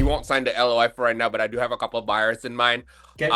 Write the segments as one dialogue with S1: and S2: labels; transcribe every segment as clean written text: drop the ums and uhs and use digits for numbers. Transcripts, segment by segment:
S1: won't sign the LOI for right now, but I do have a couple of buyers in mind.
S2: Okay.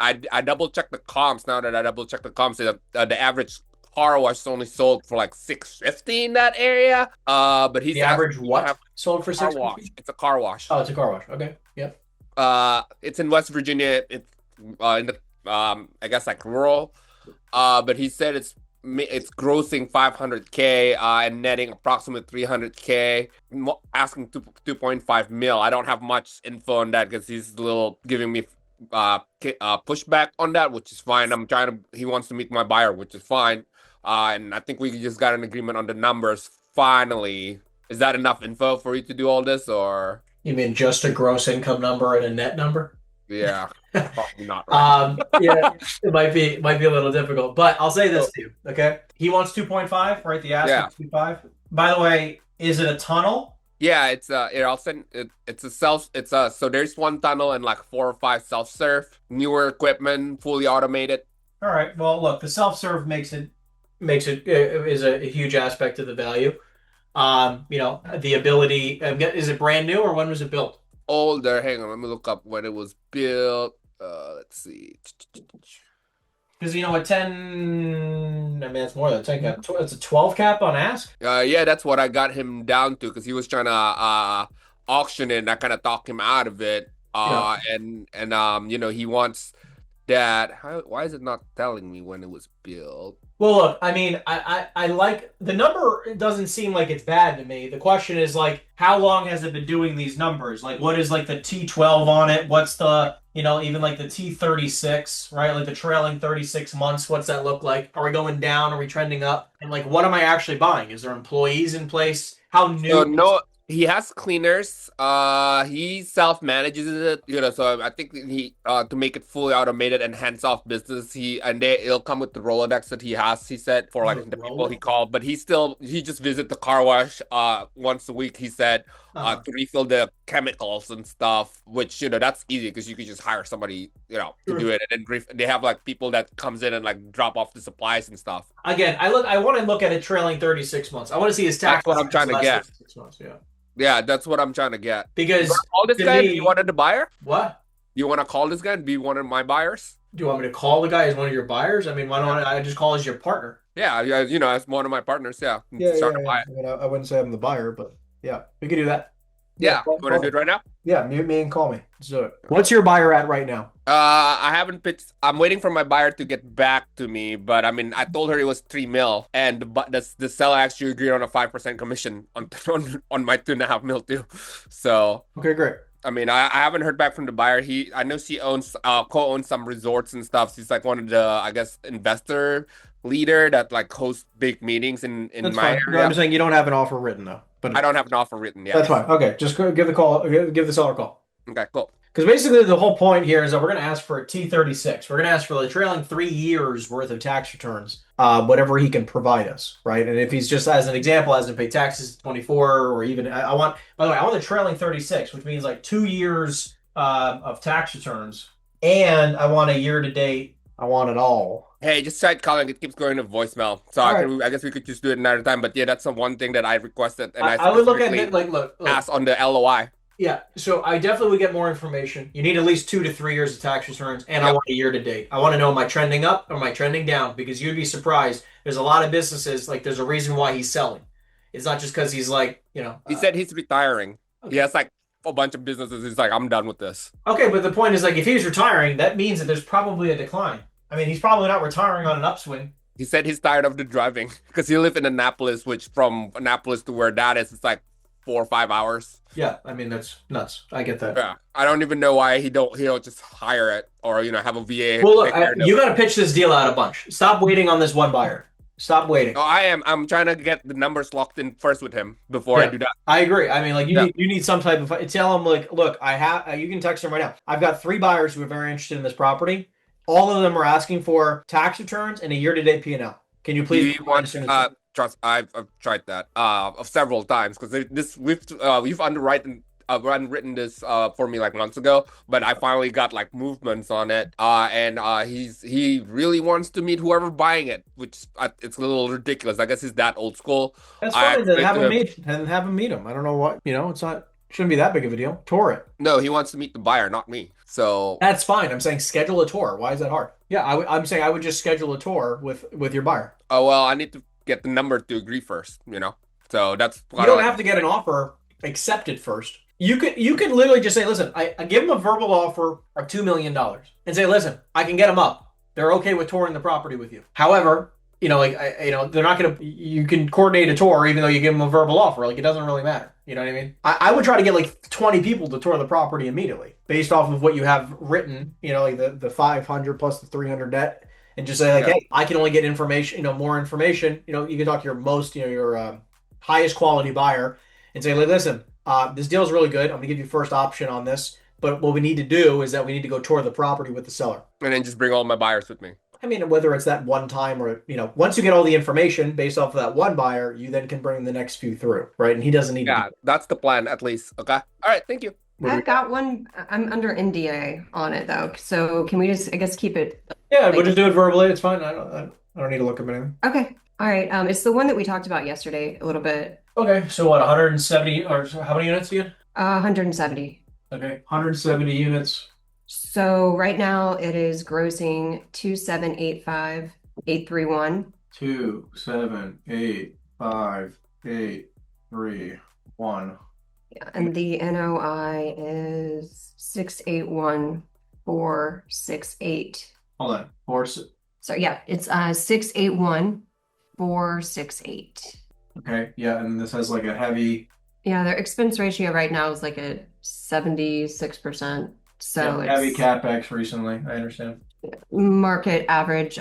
S1: I double checked the comps. Now that I double checked the comps, the average car wash is only sold for like 650 in that area. But he's
S2: The
S1: asking
S2: average
S1: me to
S2: what
S1: have
S2: sold for
S1: car
S2: 650?
S1: wash. It's a car wash.
S2: Oh, it's a car wash. Okay. Yep.
S1: It's in West Virginia. It's in the I guess like rural. But he said it's grossing 500K and netting approximately 300K, asking 2.5 mil. I don't have much info on that because he's a little giving me pushback on that, which is fine. He wants to meet my buyer, which is fine. And I think we just got an agreement on the numbers finally. Is that enough info for you to do all this, or
S2: You mean just a gross income number and a net number?
S1: yeah, probably not, right?
S2: Yeah, it might be a little difficult, but I'll say this to you, okay? He wants 2.5, right? The ask
S1: Yeah.
S2: is 2.5. By the way, is it a tunnel?
S1: Yeah, I'll send it. So there's one tunnel and like 4 or 5 self-serve, newer equipment, fully automated.
S2: All right. Well, look, the self-serve makes it is a huge aspect of the value. The ability. Is it brand new or when was it built?
S1: Older. Hang on, let me look up when it was built. Let's see.
S2: Because a 10. I mean, it's more than a 10 cap. It's a 12 cap on ask.
S1: Yeah, that's what I got him down to because he was trying to auction it and I kind of talked him out of it.
S2: Yeah.
S1: He wants that. Why is it not telling me when it was built?
S2: Well, look, I mean, I like the number. It doesn't seem like it's bad to me. The question is like, how long has it been doing these numbers? Like, what is like the T12 on it? What's the, even like the T36, right? Like the trailing 36 months. What's that look like? Are we going down? Are we trending up? And like, what am I actually buying? Is there employees in place? How
S1: So
S2: new?
S1: no, he has cleaners. He self-manages it, so I think to make it fully automated and hands-off business, it'll come with the Rolodex that he has, he said, for like
S2: Oh,
S1: the people he
S2: roll.
S1: called. But he just visit the car wash once a week, he said,
S2: Uh-huh.
S1: to refill the chemicals and stuff, which that's easy because you could just hire somebody, to do
S2: Sure.
S1: it. And then they have like people that comes in and like drop off the supplies and stuff.
S2: Again, I want to look at it trailing 36 months. I want to see his
S1: That's
S2: tax
S1: what I'm
S2: returns
S1: trying
S2: the
S1: to
S2: last
S1: get.
S2: 36 months. Yeah.
S1: Yeah, that's what I'm trying to get. You want
S2: Because
S1: to call this
S2: to
S1: guy and be one
S2: me,
S1: of the buyer?
S2: what?
S1: You want to call this guy and be one of my buyers?
S2: Do you want me to call the guy as one of your buyers? I mean, why don't
S1: Yeah.
S2: I just call as your partner?
S1: Yeah, yeah, as one of my partners, yeah. I'm
S2: Yeah,
S1: trying
S2: yeah,
S1: to
S2: yeah.
S1: buy it.
S2: I mean, I wouldn't say I'm the buyer, but yeah, we could do that. Yeah,
S1: Yeah, you want to do it right now?
S2: yeah, mute me and call me. Let's do it. What's your buyer at right now?
S1: I haven't pitched. I'm waiting for my buyer to get back to me, but I mean, I told her it was 3 mil, and the seller actually agreed on a 5% commission on on my 2.5 mil too. So
S2: Okay, great.
S1: I mean, I haven't heard back from the buyer. I know she co-owns some resorts and stuff. She's like one of the, I guess, investor leader that like hosts big meetings in
S2: That's
S1: my
S2: fine. No, I'm
S1: area.
S2: saying you don't have an offer written though,
S1: I
S2: but
S1: don't have an offer written yet.
S2: that's fine. Okay, just give the call, give the seller a call.
S1: Okay, cool.
S2: Because basically the whole point here is that we're going to ask for a T36. We're going to ask for the trailing 3 years worth of tax returns, whatever he can provide us, right? And if he's just, as an example, hasn't paid taxes 24 or even, I want, by the way, I want the trailing 36, which means like 2 years of tax returns. And I want a year to date. I want it all.
S1: Hey, just tried calling. It keeps going to voicemail. So
S2: All right.
S1: I guess we could just do it another time. But yeah, that's the one thing that I requested, and I
S2: I would look at
S1: specifically
S2: it like, look,
S1: asked on the LOI.
S2: yeah, so I definitely would get more information. You need at least 2 to 3 years of tax returns, and I
S1: Yep.
S2: want a year to date. I want to know, am I trending up or am I trending down? Because you'd be surprised. There's a lot of businesses, like there's a reason why he's selling. It's not just because he's like,
S1: He said he's retiring. He
S2: okay.
S1: has like a bunch of businesses. He's like, I'm done with this.
S2: Okay, but the point is like if he's retiring, that means that there's probably a decline. I mean, he's probably not retiring on an upswing.
S1: He said he's tired of the driving because he lives in Annapolis, which from Annapolis to where that is, it's like 4 or 5 hours.
S2: Yeah, I mean that's nuts. I get that.
S1: Yeah, I don't even know why he don't just hire it or have a VA
S2: Well, look,
S1: take care of
S2: you
S1: it.
S2: got to pitch this deal out a bunch. Stop waiting on this one buyer. Stop waiting.
S1: No, I'm trying to get the numbers locked in first with him before I
S2: Yeah,
S1: do that.
S2: I agree. I mean, like
S1: Yeah.
S2: you need some type of tell them like, look, I have you can text them right now. I've got 3 buyers who are very interested in this property. All of them are asking for tax returns and a year-to-date P&L. Can you
S1: Do
S2: please
S1: you
S2: provide as
S1: want
S2: soon as
S1: trust? I've tried that of several times because this we've underwritten written this for me like months ago, but I finally got like movements on it. And he really wants to meet whoever buying it, which it's a little ridiculous. I guess he's that old school.
S2: That's
S1: I
S2: fine. Then
S1: explained
S2: have
S1: to
S2: them
S1: him.
S2: meet and have them meet him. I don't know what, it's not. Shouldn't be that big of a deal. Tour it.
S1: No, he wants to meet the buyer, not me. So
S2: That's fine. I'm saying schedule a tour. Why is that hard? Yeah, I'm saying I would just schedule a tour with your buyer.
S1: oh well, I need to get the number to agree first, you know. So that's
S2: You
S1: kind of
S2: don't
S1: like
S2: have to get an offer accepted first. You could literally just say, listen, I give them a verbal offer of $2 million and say, listen, I can get them up. They're okay with touring the property with you. However, they're not gonna. You can coordinate a tour even though you give them a verbal offer. Like it doesn't really matter. You know what I mean? I would try to get like 20 people to tour the property immediately based off of what you have written. Like the 500 plus the 300 net, and just say like,
S1: yeah.
S2: hey, I can only get information. More information. You can talk to your highest quality buyer and say, like, listen, this deal is really good. I'm gonna give you first option on this. But what we need to do is that we need to go tour the property with the seller.
S1: And then just bring all my buyers with me.
S2: I mean, whether it's that one time or, once you get all the information based off of that one buyer, you then can bring the next few through, right? And he doesn't need to do
S1: Yeah, that's the plan at least. Okay. All right. Thank you.
S2: what do we
S3: I've got one. I'm under NDA on it though. So can we just, I guess, keep it
S2: Yeah, we'll
S3: like,
S2: just do it verbally. It's fine. I don't need to look up anything.
S3: okay. All right. It's the one that we talked about yesterday a little bit.
S2: Okay, so what, 170 or how many units again?
S3: 170.
S2: Okay, 170 units.
S3: So right now it is grossing 2,785,831.
S2: 2, 7, 8, 5, 8, 3, 1.
S3: Yeah, and the NOI is 681,468.
S2: Hold on. 4.
S3: So yeah, it's 681,468.
S2: Okay, yeah, and this has like a heavy.
S3: Yeah, their expense ratio right now is like at 76%. So
S2: Heavy
S3: it's
S2: capex recently. I understand.
S3: market average,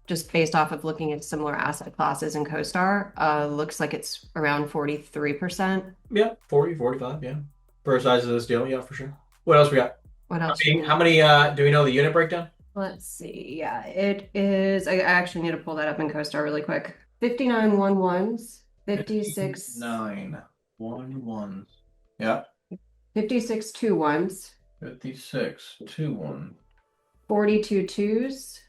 S3: just based off of looking at similar asset classes in CoStar, looks like it's around 43%.
S2: Yeah, 40, 45. Yeah. For the size of this deal, yeah, for sure. What else we got?
S3: What else?
S2: How many do we know the unit breakdown?
S3: Let's see. Yeah, it is. I actually need to pull that up in CoStar really quick. 59 1-1s, 56
S2: 9 1-1. Yeah.
S3: 56 2-1s,
S2: 56 2-1.
S3: 42 2s,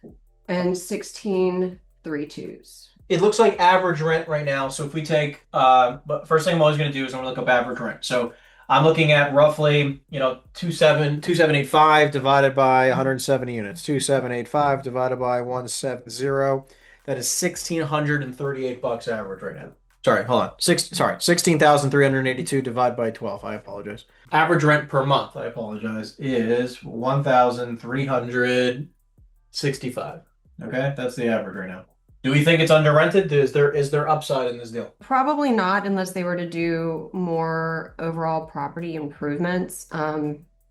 S3: and 16 3-2s.
S2: It looks like average rent right now. So if we take, but first thing I'm always going to do is I'm going to look up average rent. So I'm looking at roughly, 2785 divided by 170 units. 2785 divided by 170. That is $1,638 average right now. Sorry, hold on. 16,382 divided by 12. I apologize. Average rent per month, I apologize, is 1,365. Okay, that's the average right now. Do we think it's under rented? Is there upside in this deal?
S3: Probably not unless they were to do more overall property improvements.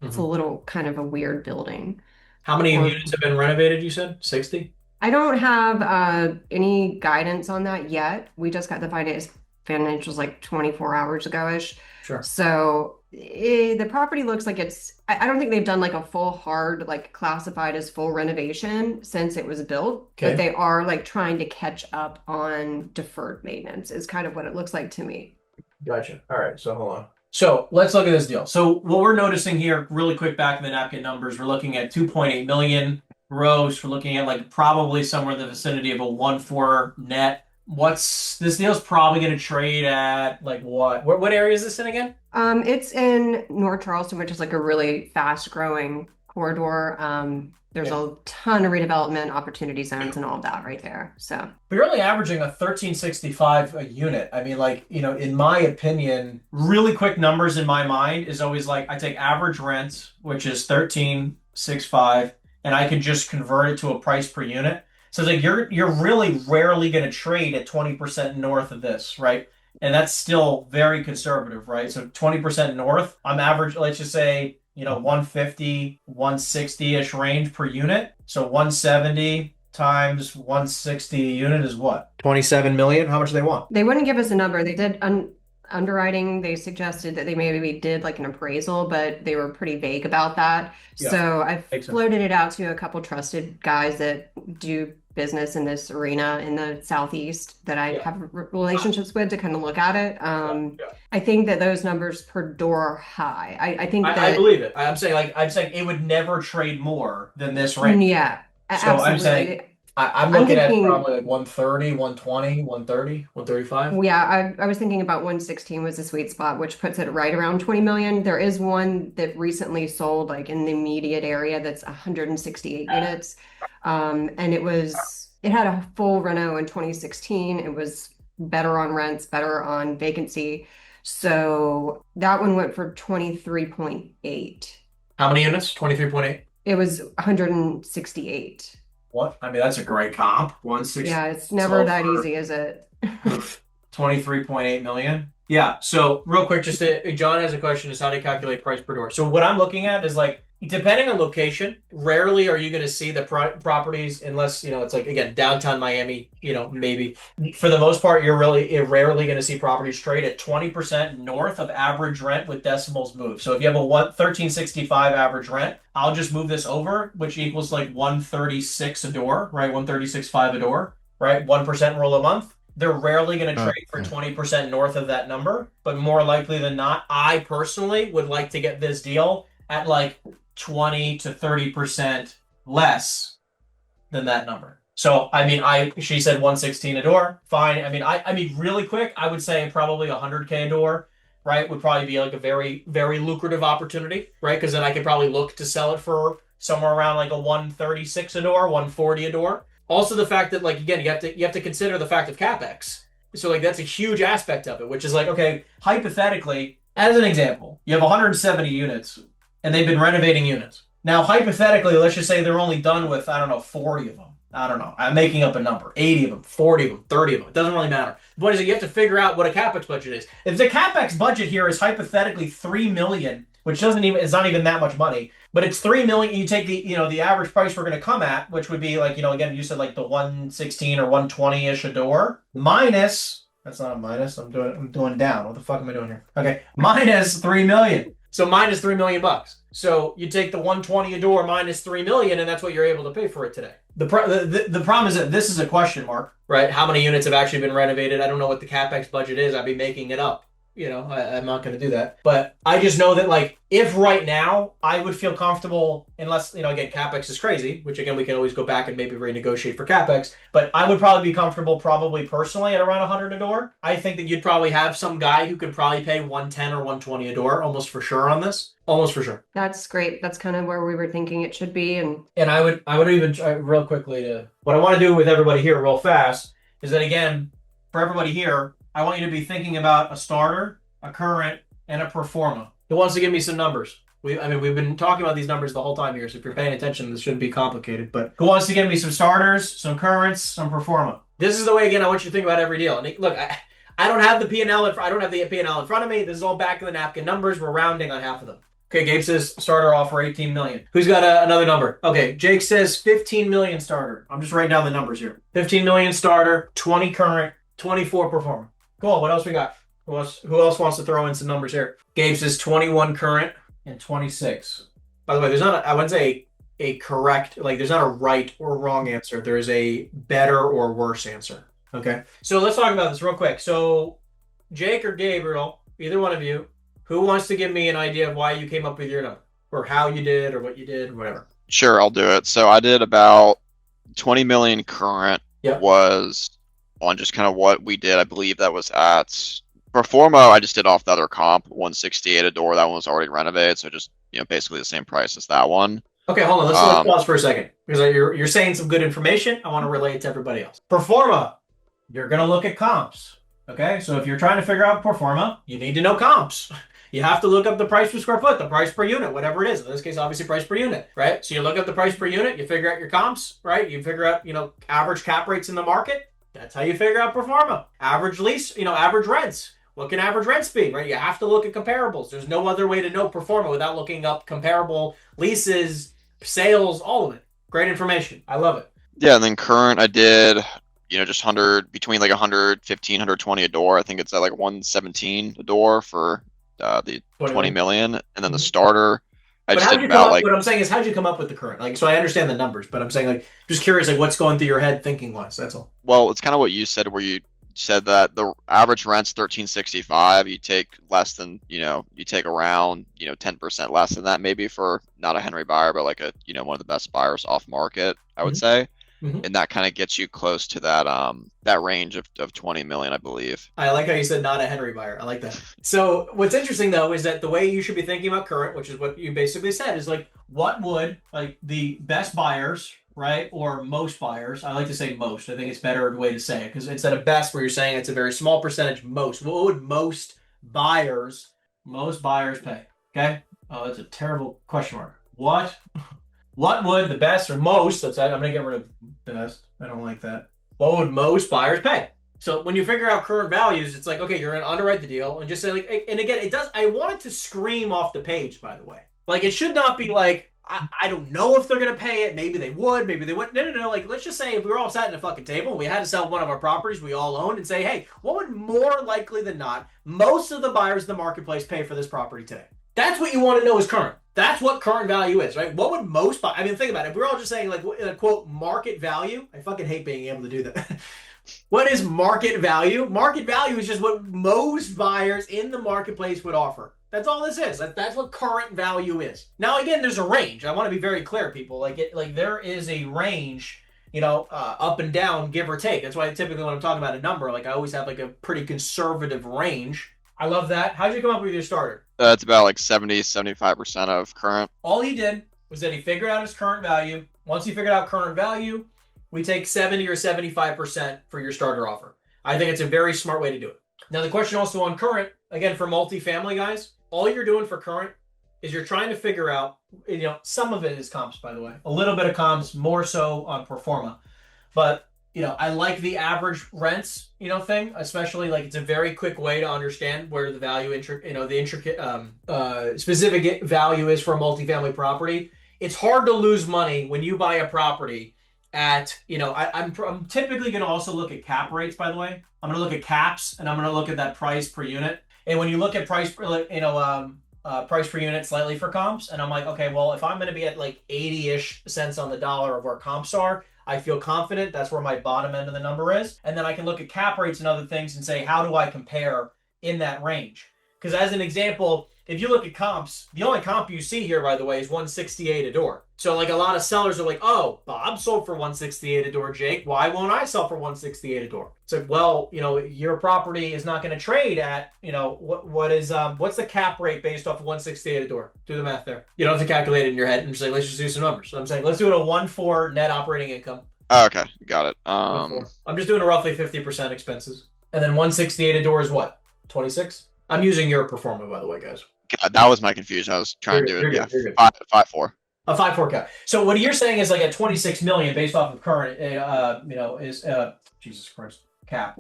S3: It's a little kind of a weird building.
S2: How many
S3: Or-
S2: units have been renovated, you said? 60?
S3: I don't have any guidance on that yet. We just got the financials like 24 hours ago-ish.
S2: Sure.
S3: So the property looks like I don't think they've done like a full hard, like classified as full renovation since it was built,
S2: Okay.
S3: but they are like trying to catch up on deferred maintenance is kind of what it looks like to me.
S2: Gotcha. All right, so hold on. So let's look at this deal. So what we're noticing here, really quick back in the napkin numbers, we're looking at 2.8 million gross. We're looking at like probably somewhere in the vicinity of a 1.4 net. This deal's probably going to trade at like what? What area is this in again?
S3: It's in North Charleston, which is like a really fast growing corridor. There's a ton of redevelopment opportunity zones and all of that right there. So
S2: We're only averaging a 1365 a unit. I mean, like, in my opinion, really quick numbers in my mind is always like I take average rent, which is 1365, and I can just convert it to a price per unit. So it's like you're really rarely going to trade at 20% north of this, right? And that's still very conservative, right? So 20% north, I'm average, let's just say, 150, 160-ish range per unit. So 170 times 160 unit is what? 27 million? How much do they want?
S3: they wouldn't give us a number. They did underwriting. They suggested that they maybe did like an appraisal, but they were pretty vague about that.
S2: Yeah,
S3: So I
S2: makes sense.
S3: floated it out to a couple trusted guys that do business in this arena in the Southeast that I
S2: Yeah.
S3: have relationships with to kind of look at it.
S2: Yeah.
S3: I think that those numbers per door are high. I think
S2: I
S3: that
S2: believe it. I'm saying it would never trade more than this range.
S3: yeah,
S2: So I'm
S3: absolutely.
S2: saying I'm
S3: I'm
S2: looking at
S3: thinking,
S2: probably like 130, 120, 130, 135.
S3: yeah, I was thinking about 116 was the sweet spot, which puts it right around 20 million. There is one that recently sold like in the immediate area that's 168 units. And it had a full reno in 2016. It was better on rents, better on vacancy. So that one went for 23.8.
S2: How many units? 23.8.
S3: It was 168.
S2: What? I mean, that's a great comp. 160.
S3: Yeah, it's never that easy, is it?
S2: 23.8 million. Yeah. So real quick, John has a question is how to calculate price per door. So what I'm looking at is like, depending on location, rarely are you going to see the properties unless, it's like, again, downtown Miami, maybe. For the most part, you're rarely going to see properties trade at 20% north of average rent with decimals moved. So if you have a 1365 average rent, I'll just move this over, which equals like 136 a door, right? 136.5 a door, right? 1% roll a month. They're rarely going to trade for 20% north of that number, but more likely than not, I personally would like to get this deal at like 20 to 30% less than that number. So, I mean, she said 116 a door. Fine. I mean, really quick, I would say probably 100K a door, right? Would probably be like a very, very lucrative opportunity, right? Because then I could probably look to sell it for somewhere around like a 136 a door, 140 a door. Also, the fact that, like, again, you have to consider the fact of capex. So, like, that's a huge aspect of it, which is like, okay, hypothetically, as an example, you have 170 units, and they've been renovating units. Now, hypothetically, let's just say they're only done with, I don't know, 40 of them. I don't know. I'm making up a number. 80 of them, 40 of them, 30 of them. It doesn't really matter. The point is that you have to figure out what a capex budget is. If the capex budget here is hypothetically $3 million, which is not even that much money, but it's $3 million. You take the average price we're going to come at, which would be like, again, you said like the 116 or 120-ish a door minus, that's not a minus. I'm doing down. What the fuck am I doing here? Okay. Minus $3 million. So minus $3 million bucks. So you take the 120 a door minus $3 million, and that's what you're able to pay for it today. The problem is that this is a question mark, right? How many units have actually been renovated? I don't know what the capex budget is. I'd be making it up. I'm not going to do that. But I just know that, like, if right now I would feel comfortable, unless, again, capex is crazy, which, again, we can always go back and maybe renegotiate for capex. But I would probably be comfortable, probably personally, at around 100 a door. I think that you'd probably have some guy who could probably pay 110 or 120 a door, almost for sure on this. Almost for sure.
S3: That's great. That's kind of where we were thinking it should be. And
S2: I would even try real quickly what I want to do with everybody here real fast is that, again, for everybody here, I want you to be thinking about a starter, a current, and a pro forma. Who wants to give me some numbers? We've been talking about these numbers the whole time here, so if you're paying attention, this shouldn't be complicated. But who wants to give me some starters, some currents, some pro forma? This is the way, again, I want you to think about every deal. And look, I don't have the P&L. I don't have the P&L in front of me. This is all back of the napkin numbers. We're rounding on half of them. Okay, Gabe says starter offer 18 million. Who's got another number? Okay, Jake says 15 million starter. I'm just writing down the numbers here. 15 million starter, 20 current, 24 pro forma. Cool. What else we got? Who else wants to throw in some numbers here? Gabe says 21 current and 26. By the way, there's not I wouldn't say a correct, like there's not a right or wrong answer. There is a better or worse answer. Okay. So let's talk about this real quick. So Jake or Gabriel, either one of you, who wants to give me an idea of why you came up with your number? Or how you did, or what you did, whatever.
S4: Sure, I'll do it. So I did about 20 million current.
S2: Yep.
S4: Was on just kind of what we did. I believe that was at Performa. I just did off the other comp, 168 a door. That one was already renovated, so just basically the same price as that one.
S2: Okay, hold on. Let's pause for a second because you're saying some good information. I want to relay it to everybody else. Performa, you're gonna look at comps. Okay, so if you're trying to figure out Performa, you need to know comps. You have to look up the price per square foot, the price per unit, whatever it is. In this case, obviously price per unit, right? So you look up the price per unit, you figure out your comps, right? You figure out, average cap rates in the market. That's how you figure out pro forma. Average lease, average rents. What can average rents be, right? You have to look at comparables. There's no other way to know pro forma without looking up comparable leases, sales, all of it. Great information. I love it.
S4: Yeah, and then current, I did, just between like 115, 120 a door. I think it's at like 117 a door for the 20 million, and then the starter I just did about like.
S2: What I'm saying is, how'd you come up with the current? Like, so I understand the numbers, but I'm saying, like, just curious, like, what's going through your head thinking wise. That's all.
S4: Well, it's kind of what you said, where you said that the average rent's 1365. You take less than, you take around 10% less than that, maybe, for not a Henry buyer, but like a one of the best buyers off market, I would say. and that kind of gets you close to that range of 20 million, I believe.
S2: I like how you said not a Henry buyer. I like that. So what's interesting though is that the way you should be thinking about current, which is what you basically said, is like what would like the best buyers, right, or most buyers. I like to say most. I think it's better way to say it because instead of best, where you're saying it's a very small percentage, most. What would most buyers pay? Okay. Oh, that's a terrible question mark. What would the best or most? I'm gonna get rid of best. I don't like that. What would most buyers pay? So when you figure out current values, it's like, okay, you're gonna underwrite the deal and just say like, and again, it does. I want it to scream off the page, by the way. Like it should not be like, I don't know if they're gonna pay it. Maybe they would, maybe they wouldn't. No. Like let's just say if we were all sat at a fucking table and we had to sell one of our properties we all owned and say, hey, what would more likely than not most of the buyers in the marketplace pay for this property today? That's what you want to know is current. That's what current value is, right? What would most buy? I mean, think about it. If we're all just saying like, quote, market value. I fucking hate being able to do that. What is market value? Market value is just what most buyers in the marketplace would offer. That's all this is. That's what current value is. Now, again, there's a range. I want to be very clear, people. Like there is a range, up and down, give or take. That's why typically when I'm talking about a number, like I always have like a pretty conservative range. I love that. How'd you come up with your starter?
S4: It's about like 70-75% of current.
S2: All he did was that he figured out his current value. Once he figured out current value, we take 70 or 75% for your starter offer. I think it's a very smart way to do it. Now, the question also on current, again, for multifamily guys, all you're doing for current is you're trying to figure out, some of it is comps, by the way, a little bit of comps, more so on pro forma. But I like the average rents, thing, especially like it's a very quick way to understand where the value, the intricate, specific value is for a multifamily property. It's hard to lose money when you buy a property at, I'm typically going to also look at cap rates, by the way. I'm going to look at caps and I'm going to look at that price per unit. And when you look at price per unit slightly for comps, and I'm like, okay, well, if I'm going to be at like 80-ish cents on the dollar of where comps are, I feel confident that's where my bottom end of the number is. And then I can look at cap rates and other things and say, how do I compare in that range? Because as an example, if you look at comps, the only comp you see here, by the way, is 168 a door. So like a lot of sellers are like, oh, Bob sold for 168 a door, Jake. Why won't I sell for 168 a door? It's like, well, your property is not going to trade at, what's the cap rate based off of 168 a door? Do the math there. You don't have to calculate it in your head and just like, let's just do some numbers. So I'm saying, let's do it a 1.4 net operating income.
S4: Oh, okay, got it.
S2: I'm just doing a roughly 50% expenses. And then 168 a door is what? 26? I'm using your performer, by the way, guys.
S4: God, that was my confusion. I was trying to do it. Yeah, 5.4.
S2: A 5.4 cap. So what you're saying is like at 26 million based off of current, is Jesus Christ cap.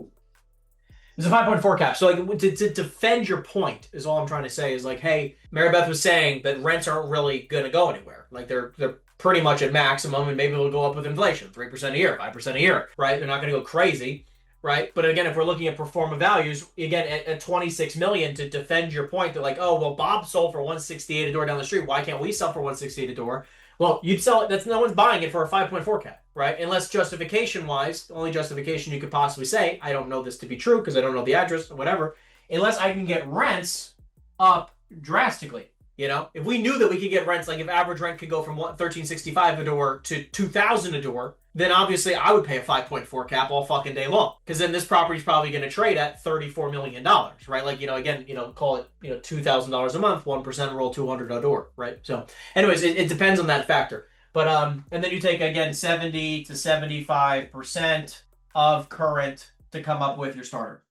S2: It's a 5.4 cap. So like to defend your point is all I'm trying to say is like, hey, Mary Beth was saying that rents aren't really going to go anywhere. Like they're pretty much at maximum, and maybe it'll go up with inflation, 3% a year, 5% a year, right? They're not going to go crazy. Right. But again, if we're looking at pro forma values, again, at 26 million to defend your point, they're like, oh, well, Bob sold for 168 a door down the street. Why can't we sell for 168 a door? Well, you'd sell it. No one's buying it for a 5.4 cap, right? Unless justification wise, the only justification you could possibly say, I don't know this to be true because I don't know the address or whatever, unless I can get rents up drastically. If we knew that we could get rents, like if average rent could go from $1,365 a door to $2,000 a door, then obviously I would pay a 5.4 cap all fucking day long. Because then this property's probably going to trade at $34 million, right? Like, again, call it, $2,000 a month, 1% roll 200 a door, right? So anyways, it depends on that factor. But, and then you take, again, 70 to 75% of current to come up with your starter.